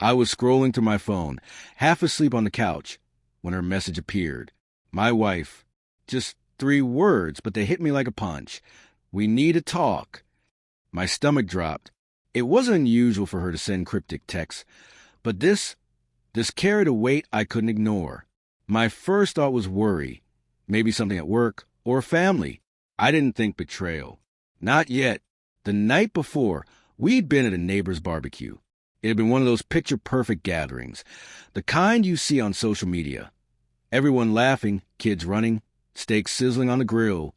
I was scrolling through my phone, half asleep on the couch, when her message appeared. My wife. Just 3 words, but they hit me like a punch. We need to talk. My stomach dropped. It wasn't unusual for her to send cryptic texts, but this carried a weight I couldn't ignore. My first thought was worry, maybe something at work or family. I didn't think betrayal. Not yet. The night before, we'd been at a neighbor's barbecue. It had been one of those picture-perfect gatherings, the kind you see on social media. Everyone laughing, kids running, steaks sizzling on the grill.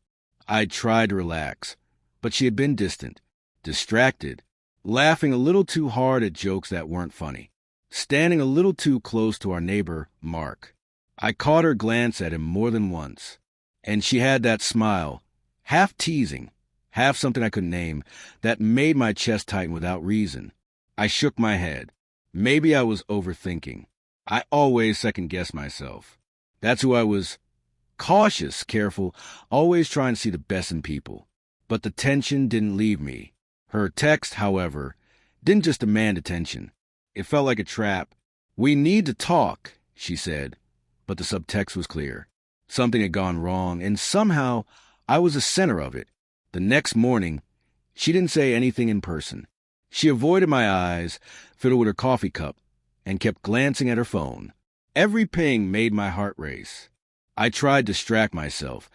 I tried to relax, but she had been distant, distracted, laughing a little too hard at jokes that weren't funny, standing a little too close to our neighbor, Mark. I caught her glance at him more than once, and she had that smile, half teasing, half something I couldn't name, that made my chest tighten without reason. I shook my head. Maybe I was overthinking. I always second-guess myself. That's who I was. Cautious, careful, always trying to see the best in people. But the tension didn't leave me. Her text, however, didn't just demand attention. It felt like a trap. "We need to talk," she said. But the subtext was clear. Something had gone wrong, and somehow I was the center of it. The next morning, she didn't say anything in person. She avoided my eyes, fiddled with her coffee cup, and kept glancing at her phone. Every ping made my heart race. I tried to distract myself,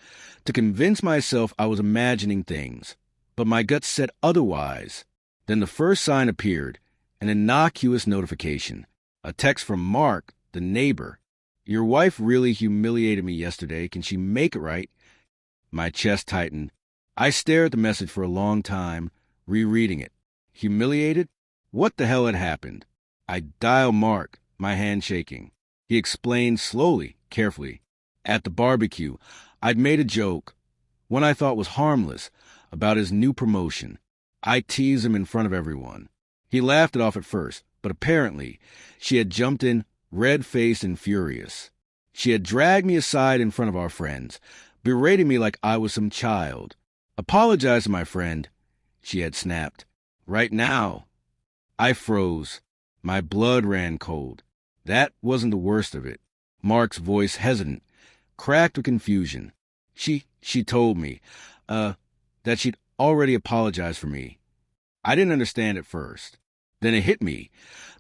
to convince myself I was imagining things, but my gut said otherwise. Then the first sign appeared, an innocuous notification, a text from Mark, the neighbor. "Your wife really humiliated me yesterday. Can she make it right?" My chest tightened. I stared at the message for a long time, rereading it. Humiliated? What the hell had happened? I dialed Mark, my hand shaking. He explained slowly, carefully. At the barbecue, I'd made a joke, one I thought was harmless, about his new promotion. I teased him in front of everyone. He laughed it off at first, but apparently she had jumped in, red-faced and furious. She had dragged me aside in front of our friends, berating me like I was some child. "Apologize to my friend," she had snapped. "Right now." I froze. My blood ran cold. That wasn't the worst of it. Mark's voice hesitant, cracked with confusion. She told me, that she'd already apologized for me. I didn't understand at first. Then it hit me.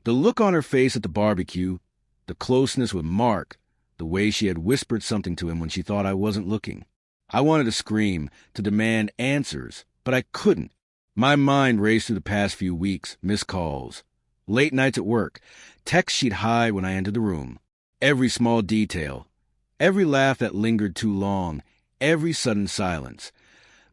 The look on her face at the barbecue, the closeness with Mark, the way she had whispered something to him when she thought I wasn't looking. I wanted to scream, to demand answers, but I couldn't. My mind raced through the past few weeks, missed calls, late nights at work, texts she'd hide when I entered the room. Every small detail, every laugh that lingered too long, every sudden silence.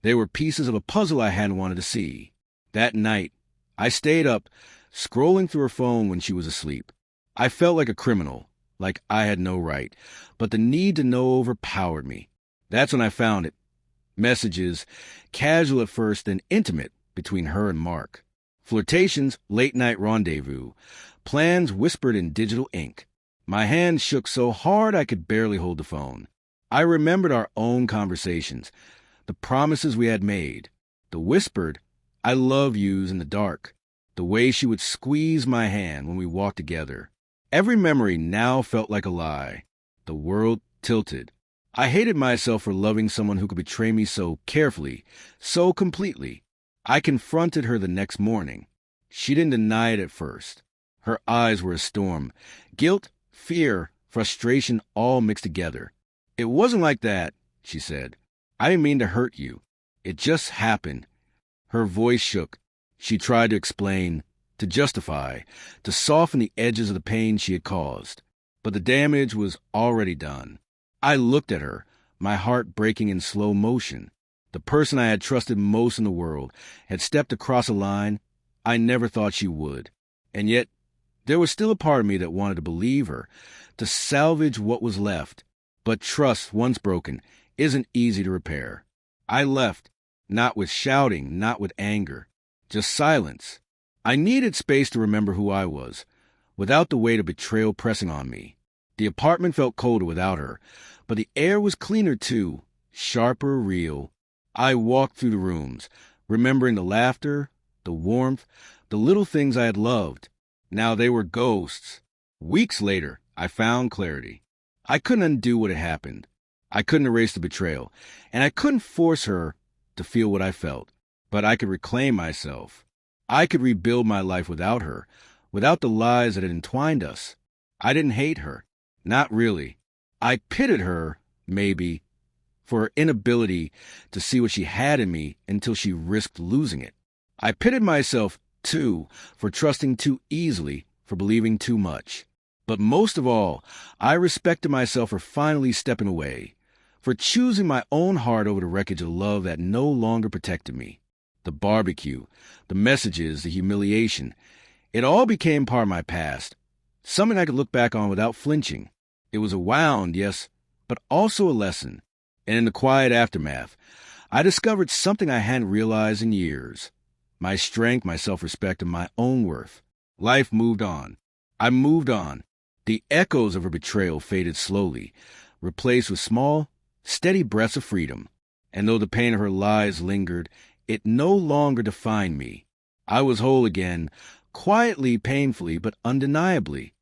They were pieces of a puzzle I hadn't wanted to see. That night, I stayed up, scrolling through her phone when she was asleep. I felt like a criminal, like I had no right, but the need to know overpowered me. That's when I found it. Messages, casual at first, then intimate, between her and Mark. Flirtations, late-night rendezvous. Plans whispered in digital ink. My hands shook so hard I could barely hold the phone. I remembered our own conversations, the promises we had made, the whispered, "I love yous" in the dark, the way she would squeeze my hand when we walked together. Every memory now felt like a lie. The world tilted. I hated myself for loving someone who could betray me so carefully, so completely. I confronted her the next morning. She didn't deny it at first. Her eyes were a storm. Guilt, fear, frustration all mixed together. "It wasn't like that," she said. "I didn't mean to hurt you. It just happened." Her voice shook. She tried to explain, to justify, to soften the edges of the pain she had caused. But the damage was already done. I looked at her, my heart breaking in slow motion. The person I had trusted most in the world had stepped across a line I never thought she would. And yet, there was still a part of me that wanted to believe her, to salvage what was left. But trust, once broken, isn't easy to repair. I left, not with shouting, not with anger, just silence. I needed space to remember who I was, without the weight of betrayal pressing on me. The apartment felt colder without her, but the air was cleaner too, sharper, real. I walked through the rooms, remembering the laughter, the warmth, the little things I had loved. Now they were ghosts. Weeks later, I found clarity. I couldn't undo what had happened. I couldn't erase the betrayal, and I couldn't force her to feel what I felt. But I could reclaim myself. I could rebuild my life without her, without the lies that had entwined us. I didn't hate her. Not really. I pitied her, maybe, for her inability to see what she had in me until she risked losing it. I pitied myself, too, for trusting too easily, for believing too much. But most of all, I respected myself for finally stepping away, for choosing my own heart over the wreckage of love that no longer protected me. The barbecue, the messages, the humiliation, it all became part of my past, something I could look back on without flinching. It was a wound, yes, but also a lesson. And in the quiet aftermath, I discovered something I hadn't realized in years. My strength, my self-respect, and my own worth. Life moved on. I moved on. The echoes of her betrayal faded slowly, replaced with small, steady breaths of freedom. And though the pain of her lies lingered, it no longer defined me. I was whole again, quietly, painfully, but undeniably.